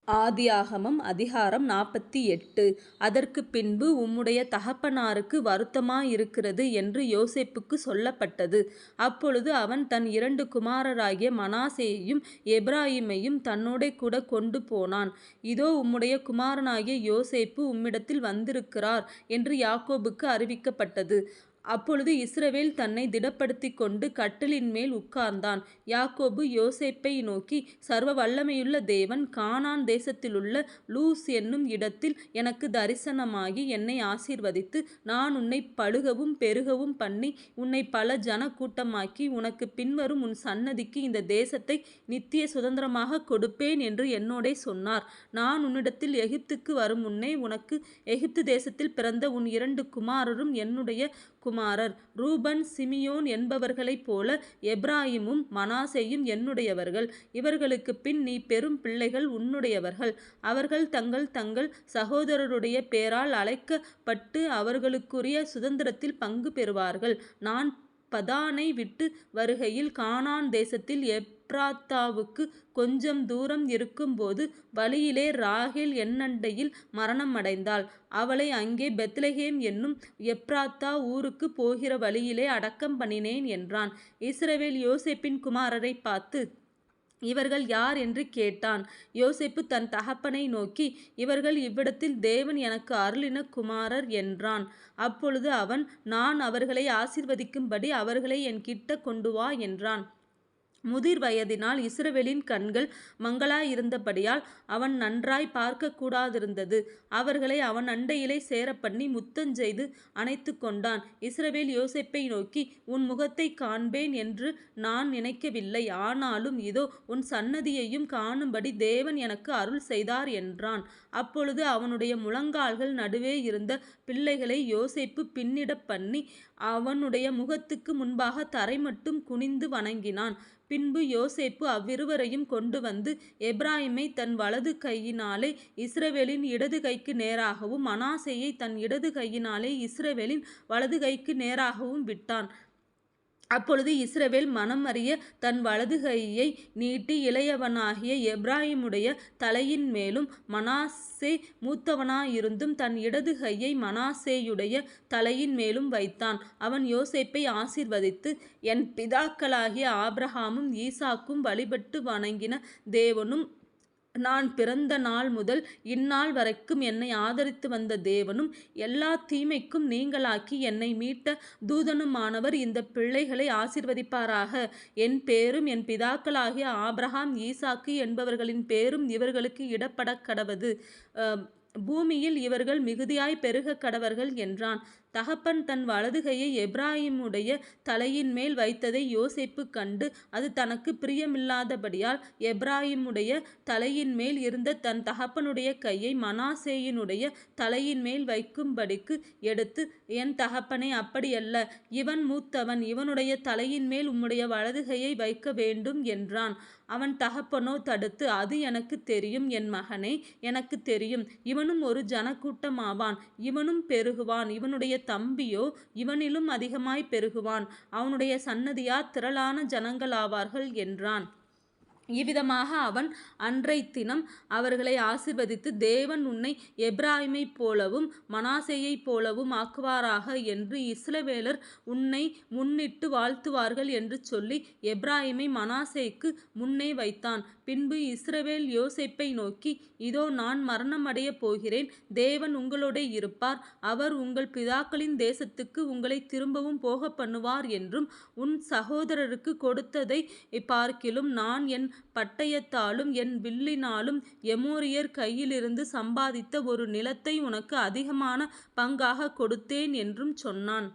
ஆதியாகமம் அதிகாரம் 48. அதற்குப் பின்பு உம்முடைய தகப்பனாருக்கு வருத்தமாயிருக்கிறது என்று யோசேப்புக்கு சொல்லப்பட்டது. அப்பொழுது அவன் தன் 2 குமாரராகிய மனாசேயையும் எப்பிராயீமையும் தன்னோடே கூட கொண்டு போனான். இதோ உம்முடைய குமாரனாகிய யோசேப்பு உம்மிடத்தில் வந்திருக்கிறார் என்று யாக்கோபுக்கு அறிவிக்கப்பட்டது. அப்பொழுது இஸ்ரவேல் தன்னை திடப்படுத்திக் கொண்டு கட்டிலின் மேல் உட்கார்ந்தான். யாக்கோபு யோசேப்பை நோக்கி, சர்வ வல்லமையுள்ள தேவன் கானான் தேசத்திலுள்ள லூஸ் என்னும் இடத்தில் எனக்கு தரிசனமாகி என்னை ஆசீர்வதித்து, நான் உன்னை பலுகவும் பெருகவும் பண்ணி உன்னை பல ஜன கூட்டமாக்கி உனக்கு பின்வரும் உன் சன்னதிக்கு இந்த தேசத்தை நித்திய சுதந்திரமாக கொடுப்பேன் என்று என்னோடே சொன்னார். நான் உன்னிடத்தில் எகிப்துக்கு வரும் முன்னே உனக்கு எகிப்து தேசத்தில் பிறந்த உன் 2 குமாரரும் என்னுடைய குமாரர். ரூபன் சிமியோன் என்பவர்களைப் போல எப்பிராயீமும் மனாசேயும் என்னுடையவர்கள். இவர்களுக்கு பின் நீ பெறும் பிள்ளைகள் உன்னுடையவர்கள். அவர்கள் தங்கள் தங்கள் சகோதரருடைய பேரால் அழைக்கப்பட்டு அவர்களுக்குரிய சுதந்திரத்தில் பங்கு பெறுவார்கள். நான் பதானை விட்டு வருகையில் கானான் தேசத்தில் எப்ராத்தாவுக்கு கொஞ்சம் தூரம் இருக்கும்போது வழியிலே ராகேல் என்னண்டையில் மரணம் அடைந்தாள். அவளை அங்கே பெத்லெகேம் என்னும் எப்ராத்தா ஊருக்கு போகிற வழியிலே அடக்கம் பண்ணினேன் என்றான். இஸ்ரவேல் யோசேப்பின் குமாரரை பார்த்து, இவர்கள் யார் என்று கேட்டான். யோசேப்பு தன் தகப்பனை நோக்கி, இவர்கள் இவ்விடத்தில் தேவன் எனக்கு அருளின குமாரர் என்றான். அப்பொழுது அவன், நான் அவர்களை ஆசீர்வதிக்கும்படி அவர்களை என் கிட்ட கொண்டு வா என்றான். முதிர் வயதினால் இஸ்ரவேலின் கண்கள் மங்கலாயிருந்தபடியால் அவன் நன்றாய் பார்க்கக்கூடாதிருந்தது. அவர்களை அவன் அண்டையிலே சேரப்பண்ணி முத்தஞ்செய்து அணைத்து கொண்டான். இஸ்ரவேல் யோசேப்பை நோக்கி, உன் முகத்தை காண்பேன் என்று நான் நினைக்கவில்லை. ஆனாலும் இதோ உன் சன்னதியையும் காணும்படி தேவன் எனக்கு அருள் செய்தார் என்றான். அப்பொழுது அவனுடைய முழங்கால்கள் நடுவே இருந்த பிள்ளைகளை யோசேப்பு பின்னிடப் பண்ணி அவனுடைய முகத்துக்கு முன்பாக தரை மட்டும் குனிந்து வணங்கினான். பின்பு யோசேப்பு அவ்விருவரையும் கொண்டு வந்து எப்பிராயீமை தன் வலது கையினாலே இஸ்ரவேலின் இடது கைக்கு நேராகவும் மனாசேயை தன் இடது கையினாலே இஸ்ரவேலின் வலது கைக்கு நேராகவும் விட்டான். அப்பொழுது இஸ்ரவேல் மனம் அறிய தன் வலது கையை நீட்டி இளையவனாகிய எப்பிராயீமுடைய தலையின் மேலும் மனாசே மூத்தவனாயிருந்தும் தன் இடது கையை மனாசேயுடைய தலையின் மேலும் வைத்தான். அவன் யோசேப்பை ஆசீர்வதித்து, என் பிதாக்களாகிய ஆபிரகாமும் ஈசாக்கும் வழிபட்டு வணங்கின தேவனும், நான் பிறந்த நாள் முதல் இந்நாள் வரைக்கும் என்னை ஆதரித்து வந்த தேவனும், எல்லா தீமைக்கும் நீங்களாக்கி என்னை மீட்ட தூதனுமானவர் இந்த பிள்ளைகளை ஆசீர்வதிப்பாராக. என் பேரும் என் பிதாக்களாகிய ஆபிரகாம் ஈசாக்கு என்பவர்களின் பேரும் இவர்களுக்கு இடப்படக் கடவது. பூமியில் இவர்கள் மிகுதியாய் பெருக கடவர்கள் என்றான். தகப்பன் தன் வலது கையை எப்பிராயீமுடைய தலையின் மேல் வைத்ததை யோசேப்பு கண்டு அது தனக்கு பிரியமில்லாதபடியால் எப்பிராயீமுடைய தலையின் மேல் இருந்த தன் தகப்பனுடைய கையை மனாசேயினுடைய தலையின் மேல் வைக்கும்படிக்கு எடுத்து, என் தகப்பனே, அப்படியல்ல, இவன் மூத்தவன், இவனுடைய தலையின் மேல் உம்முடைய வலது கையை வைக்க வேண்டும் என்றான். அவன் தகப்பனோ தடுத்து, அது எனக்கு தெரியும் என் மகனே, எனக்கு தெரியும். இவனும் ஒரு ஜனக்கூட்டமாவான், இவனும் பெருகுவான். இவனுடைய தம்பியோ இவனிலும் அதிகமாய் பெருகுவான். அவனுடைய சன்னதியார் திரளான ஜனங்களாவார்கள் என்றான். இவ்விதமாக அவன் அன்றைத் தினம் அவர்களை ஆசீர்வதித்து, தேவன் உன்னை எப்பிராயீமைப் போலவும் மனாசேயைப் போலவும் ஆக்குவாராக என்று இஸ்ரவேலர் உன்னை முன்னிட்டு வாழ்த்துவார்கள் என்று சொல்லி எப்பிராயீமை மனாசேக்கு முன்னே வைத்தான். பின்பு இஸ்ரவேல் யோசேப்பை நோக்கி, இதோ நான் மரணமடையப் போகிறேன். தேவன் உங்களோடே இருப்பார். அவர் உங்கள் பிதாக்களின் தேசத்துக்கு உங்களை திரும்பவும் போக பண்ணுவார் என்றும், உன் சகோதரருக்கு கொடுத்ததை பார்க்கிலும் நான் என் பட்டயத்தாலும் என் வில்லினாலும் எமோரியர் கையிலிருந்து சம்பாதித்த ஒரு நிலத்தை உனக்கு அதிகமான பங்காக கொடுத்தேன் என்றும் சொன்னான்.